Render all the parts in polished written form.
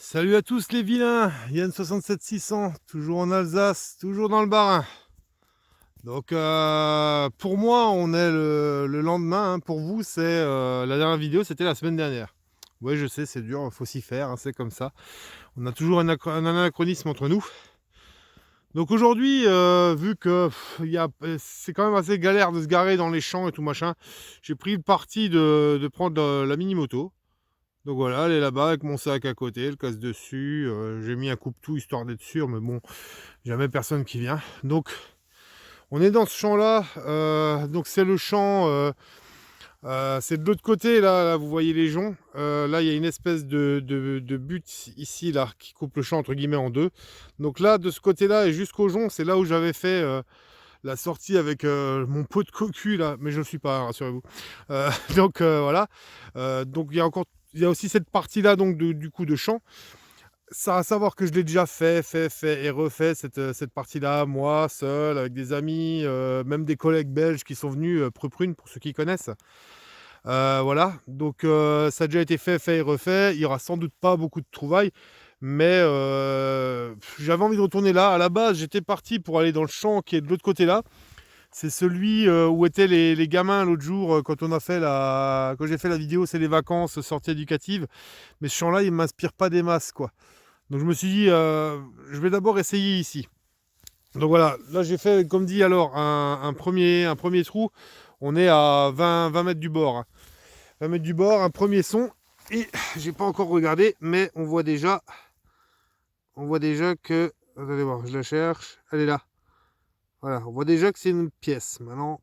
Salut à tous les vilains, Yann 67600, toujours en Alsace, toujours dans le Bas-Rhin. Donc pour moi on est le lendemain, hein. Pour vous c'est la dernière vidéo, c'était la semaine dernière. Oui je sais c'est dur, faut s'y faire, hein, c'est comme ça. On a toujours un anachronisme entre nous. Donc aujourd'hui vu que c'est quand même assez galère de se garer dans les champs et tout machin, j'ai pris le parti de prendre la mini-moto. Donc voilà, elle est là-bas avec mon sac à côté, le casse dessus. J'ai mis un coupe-tout histoire d'être sûr, mais bon, jamais personne qui vient. Donc on est dans ce champ-là. Donc c'est le champ, c'est de l'autre côté, là, vous voyez les joncs. Là, il y a une espèce de butte ici, là, qui coupe le champ entre guillemets en deux. Donc là, de ce côté-là et jusqu'au jonc, c'est là où j'avais fait la sortie avec mon pot de cocu, là. Mais je ne le suis pas, hein, rassurez-vous. Donc voilà. Donc il y a aussi cette partie-là donc du coup de champ. Ça à savoir que je l'ai déjà fait et refait cette partie-là, moi, seul, avec des amis, même des collègues belges qui sont venus, Pruprunes pour ceux qui connaissent. Voilà, donc ça a déjà été fait et refait. Il y aura sans doute pas beaucoup de trouvailles, mais j'avais envie de retourner là. À la base, j'étais parti pour aller dans le champ qui est de l'autre côté là. C'est celui où étaient les gamins l'autre jour quand quand j'ai fait la vidéo, c'est les vacances, sorties éducatives. Mais ce champ-là, il ne m'inspire pas des masses, quoi. Donc je me suis dit, je vais d'abord essayer ici. Donc voilà, là j'ai fait, comme dit alors, un premier trou. On est à 20 mètres du bord, hein. 20 mètres du bord, un premier son. Et j'ai pas encore regardé, mais on voit déjà que... Attendez voir, je la cherche. Elle est là. Voilà, on voit déjà que c'est une pièce. Maintenant...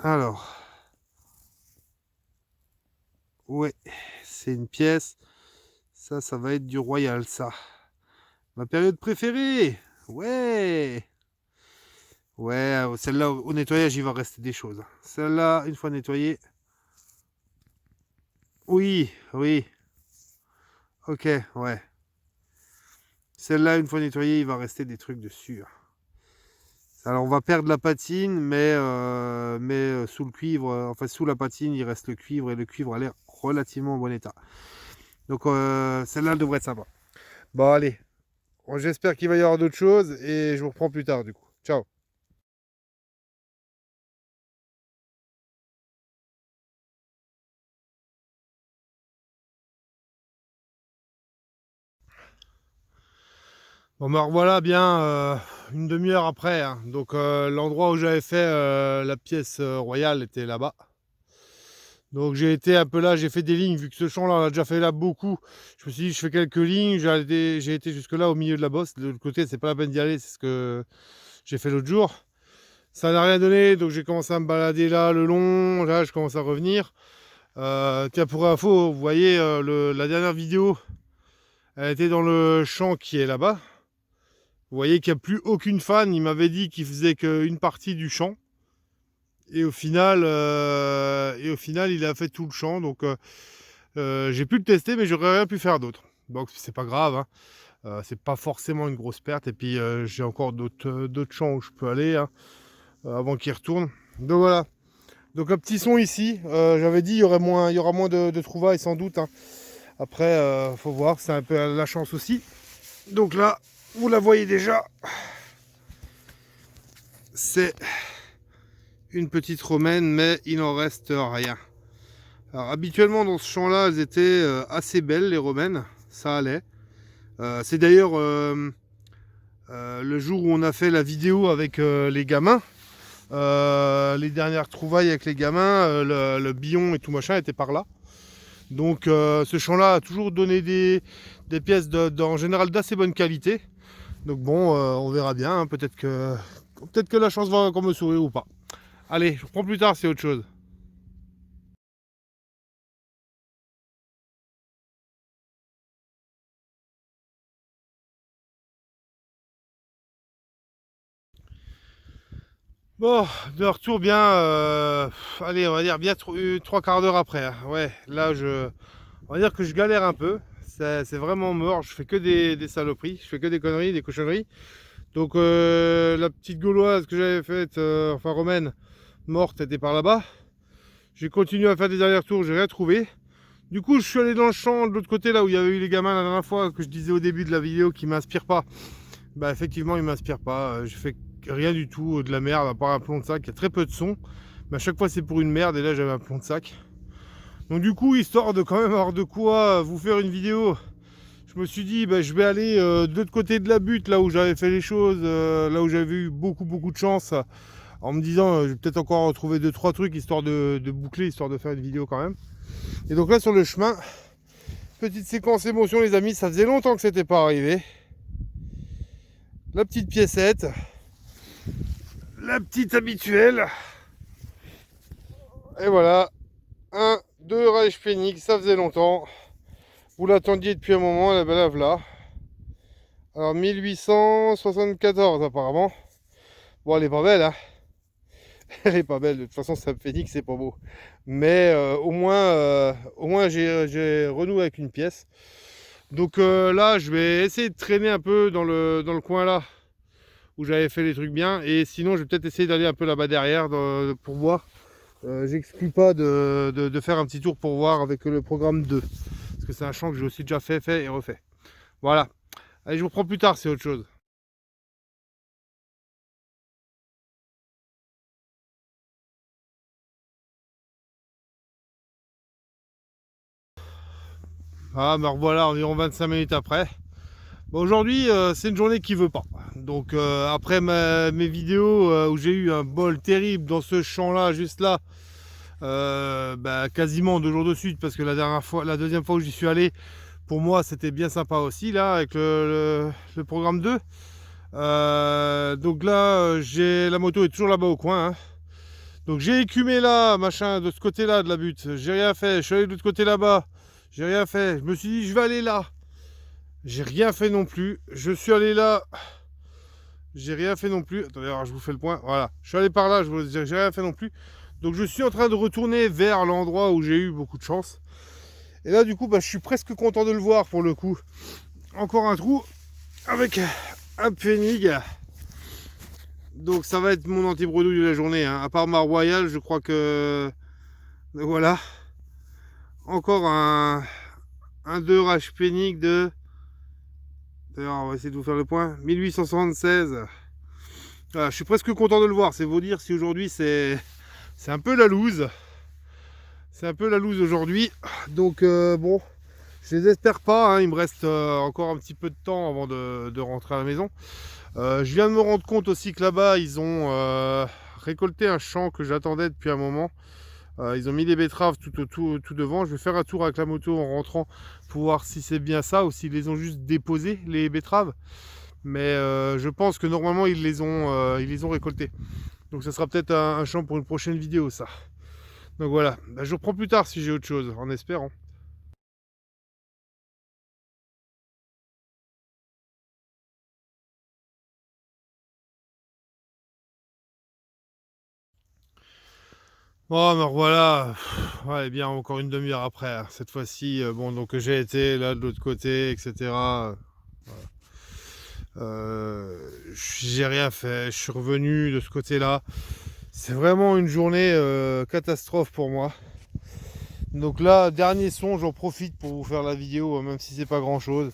Alors... Ouais, c'est une pièce. Ça va être du royal, ça. Ma période préférée. Ouais. Ouais, celle-là, au nettoyage, il va rester des choses. Celle-là, une fois nettoyée. Oui, oui. Ok, ouais. Celle-là, une fois nettoyée, il va rester des trucs dessus. Alors, on va perdre la patine, mais sous le cuivre, enfin, sous la patine, il reste le cuivre, et le cuivre a l'air relativement en bon état. Donc, celle-là devrait être sympa. Bon, allez. J'espère qu'il va y avoir d'autres choses, et je vous reprends plus tard, du coup. Ciao. Bon, me revoilà bien une demi-heure après, hein. Donc l'endroit où j'avais fait la pièce royale était là-bas. Donc j'ai été un peu là, j'ai fait des lignes, vu que ce champ-là, on a déjà fait là beaucoup. Je me suis dit, je fais quelques lignes, j'ai été jusque-là au milieu de la bosse. De l'autre côté, c'est pas la peine d'y aller, c'est ce que j'ai fait l'autre jour. Ça n'a rien donné, donc j'ai commencé à me balader là le long. Là, je commence à revenir. Tiens, pour info, vous voyez, la dernière vidéo, elle était dans le champ qui est là-bas. Vous voyez qu'il n'y a plus aucune fan. Il m'avait dit qu'il faisait qu'une partie du champ. Et au final, il a fait tout le champ. Donc, j'ai pu le tester, mais j'aurais rien pu faire d'autre. Donc, c'est pas grave, hein. C'est pas forcément une grosse perte. Et puis, j'ai encore d'autres champs où je peux aller, hein, avant qu'il retourne. Donc, voilà. Donc, un petit son ici. J'avais dit il y aura moins de trouvailles sans doute, hein. Après, faut voir. C'est un peu la chance aussi. Donc là, vous la voyez déjà. C'est une petite romaine, mais il n'en reste rien. Alors habituellement dans ce champ-là, elles étaient assez belles, les romaines, ça allait. C'est d'ailleurs le jour où on a fait la vidéo avec les gamins, les dernières trouvailles avec les gamins, le billon et tout machin était par là. Donc ce champ-là a toujours donné des pièces en général d'assez bonne qualité. Donc bon, on verra bien, hein. Peut-être que la chance va encore me sourire ou pas. Allez, je reprends plus tard, c'est autre chose. Bon, de retour bien, allez, on va dire bien 3 quarts d'heure après, hein. Ouais, là, on va dire que je galère un peu. C'est vraiment mort. Je fais que des saloperies, je fais que des conneries, des cochonneries. Donc, la petite gauloise que j'avais faite, enfin romaine, morte était par là-bas. J'ai continué à faire des allers-retours, j'ai rien trouvé. Du coup, je suis allé dans le champ de l'autre côté, là où il y avait eu les gamins la dernière fois, que je disais au début de la vidéo, qui m'inspirent pas. Bah effectivement, ils m'inspirent pas. J'ai fait rien du tout, de la merde, à part un plomb de sac. Il y a très peu de son, mais à chaque fois c'est pour une merde, et là j'avais un plomb de sac. Donc du coup, histoire de quand même avoir de quoi vous faire une vidéo, je me suis dit, bah, je vais aller de l'autre côté de la butte, là où j'avais fait les choses, là où j'avais eu beaucoup de chance, en me disant, je vais peut-être encore retrouver 2-3 trucs, histoire de boucler, histoire de faire une vidéo quand même. Et donc là, sur le chemin, petite séquence émotion, les amis, ça faisait longtemps que c'était pas arrivé. La petite piécette, la petite habituelle, et voilà, 1, 2 Reich Phoenix, ça faisait longtemps. Vous l'attendiez depuis un moment, la belle là. Alors 1874 apparemment. Bon, elle est pas belle, hein. Elle est pas belle. De toute façon, ça Phoenix, c'est pas beau. Mais au moins j'ai renoué avec une pièce. Donc là, je vais essayer de traîner un peu dans le coin là où j'avais fait les trucs bien. Et sinon, je vais peut-être essayer d'aller un peu là-bas derrière pour voir. J'exclus pas de faire un petit tour pour voir avec le programme 2. Parce que c'est un champ que j'ai aussi déjà fait et refait. Voilà. Allez, je vous reprends plus tard, c'est autre chose. Ah, me revoilà environ 25 minutes après. Bon, aujourd'hui, c'est une journée qui veut pas. Donc, après mes vidéos où j'ai eu un bol terrible dans ce champ-là, juste là, bah, quasiment 2 jours de suite, parce que la deuxième fois où j'y suis allé, pour moi, c'était bien sympa aussi, là, avec le programme 2. Donc là, la moto est toujours là-bas au coin, hein. Donc j'ai écumé là, machin, de ce côté-là de la butte. J'ai rien fait. Je suis allé de l'autre côté là-bas. J'ai rien fait. Je me suis dit, je vais aller là. J'ai rien fait non plus. Je suis allé là. J'ai rien fait non plus. Attendez, alors je vous fais le point. Voilà. Je suis allé par là. J'ai rien fait non plus. Donc je suis en train de retourner vers l'endroit où j'ai eu beaucoup de chance. Et là, du coup, bah, je suis presque content de le voir pour le coup. Encore un trou avec un Pfennig. Donc ça va être mon anti-bredouille de la journée, hein. À part ma royale, je crois que... Voilà. Encore un 2 Reich Pfennig de... D'ailleurs, on va essayer de vous faire le point. 1876. Voilà, je suis presque content de le voir. C'est vous dire si aujourd'hui c'est un peu la loose. C'est un peu la loose aujourd'hui. Donc bon, je les espère pas, hein. Il me reste encore un petit peu de temps avant de rentrer à la maison. Je viens de me rendre compte aussi que là-bas, ils ont récolté un champ que j'attendais depuis un moment. Ils ont mis des betteraves tout devant. Je vais faire un tour avec la moto en rentrant pour voir si c'est bien ça ou s'ils les ont juste déposées, les betteraves. Mais je pense que normalement, ils les ont récoltées. Donc ça sera peut-être un champ pour une prochaine vidéo, ça. Donc voilà, bah, je reprends plus tard si j'ai autre chose, en espérant. Bon, me revoilà. Ouais, bien encore une demi-heure après, hein. Cette fois-ci, bon, donc j'ai été là de l'autre côté, etc. J'ai rien fait, je suis revenu de ce côté-là. C'est vraiment une journée catastrophe pour moi. Donc là, dernier son, j'en profite pour vous faire la vidéo, même si c'est pas grand-chose.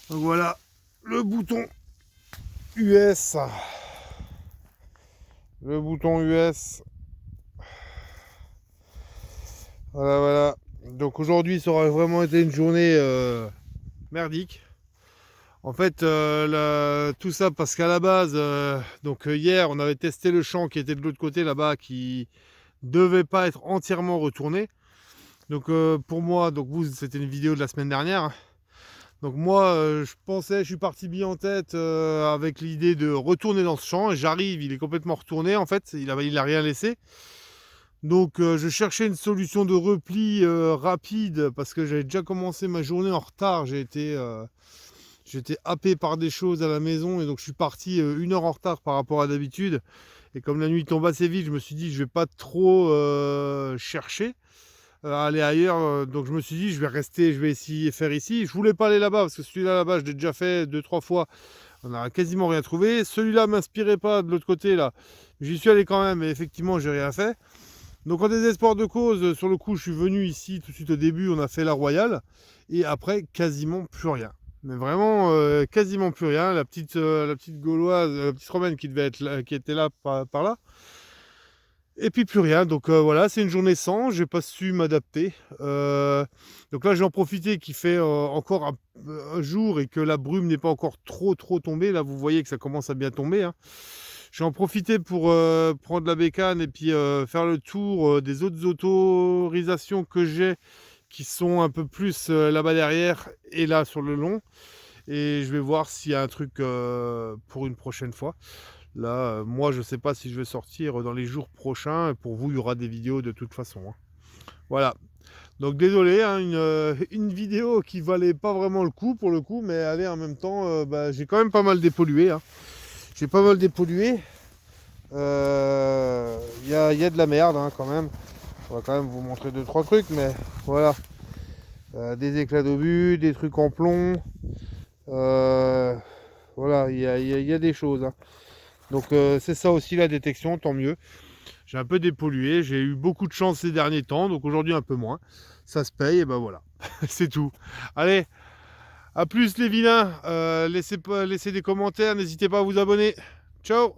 Donc voilà, le bouton US. Le bouton US. Voilà. Donc aujourd'hui, ça aurait vraiment été une journée merdique. En fait, tout ça parce qu'à la base, donc hier, on avait testé le champ qui était de l'autre côté là-bas, qui devait pas être entièrement retourné. Donc pour moi, donc vous, c'était une vidéo de la semaine dernière, hein. Donc moi, je suis parti bien en tête avec l'idée de retourner dans ce champ. J'arrive, il est complètement retourné en fait, il a rien laissé. Donc je cherchais une solution de repli rapide parce que j'avais déjà commencé ma journée en retard. J'étais happé par des choses à la maison et donc je suis parti 1 heure en retard par rapport à d'habitude. Et comme la nuit tombe assez vite, je me suis dit je vais pas trop chercher à aller ailleurs. Donc je me suis dit je vais essayer de faire ici. Je voulais pas aller là-bas parce que celui-là là-bas je l'ai déjà fait 2-3 fois On n'a quasiment rien trouvé. Celui-là m'inspirait pas de l'autre côté là. J'y suis allé quand même, mais effectivement, j'ai rien fait. Donc en désespoir de cause, sur le coup, je suis venu ici tout de suite au début, on a fait la Royale. Et après, quasiment plus rien. Mais vraiment, quasiment plus rien. La petite gauloise, la petite romaine qui devait être là, qui était là par là. Et puis plus rien. Donc voilà, c'est une journée sans. J'ai pas su m'adapter. Donc là, j'ai en profité qu'il fait encore un jour et que la brume n'est pas encore trop tombée. Là, vous voyez que ça commence à bien tomber, hein. J'ai en profité pour prendre la bécane et puis faire le tour des autres autorisations que j'ai qui sont un peu plus là-bas derrière et là sur le long. Et je vais voir s'il y a un truc pour une prochaine fois. Là, moi, je ne sais pas si je vais sortir dans les jours prochains. Pour vous, il y aura des vidéos de toute façon, hein. Voilà. Donc désolé, hein, une vidéo qui valait pas vraiment le coup pour le coup, mais allez, en même temps, bah, j'ai quand même pas mal dépollué, hein. J'ai pas mal dépollué. Il y a de la merde, hein, quand même. On va quand même vous montrer 2-3 trucs, mais voilà. Des éclats d'obus, des trucs en plomb. Voilà, il y a des choses, hein. Donc c'est ça aussi la détection, tant mieux. J'ai un peu dépollué, j'ai eu beaucoup de chance ces derniers temps, donc aujourd'hui un peu moins. Ça se paye, et ben voilà, c'est tout. Allez, à plus les vilains, laissez des commentaires, n'hésitez pas à vous abonner. Ciao!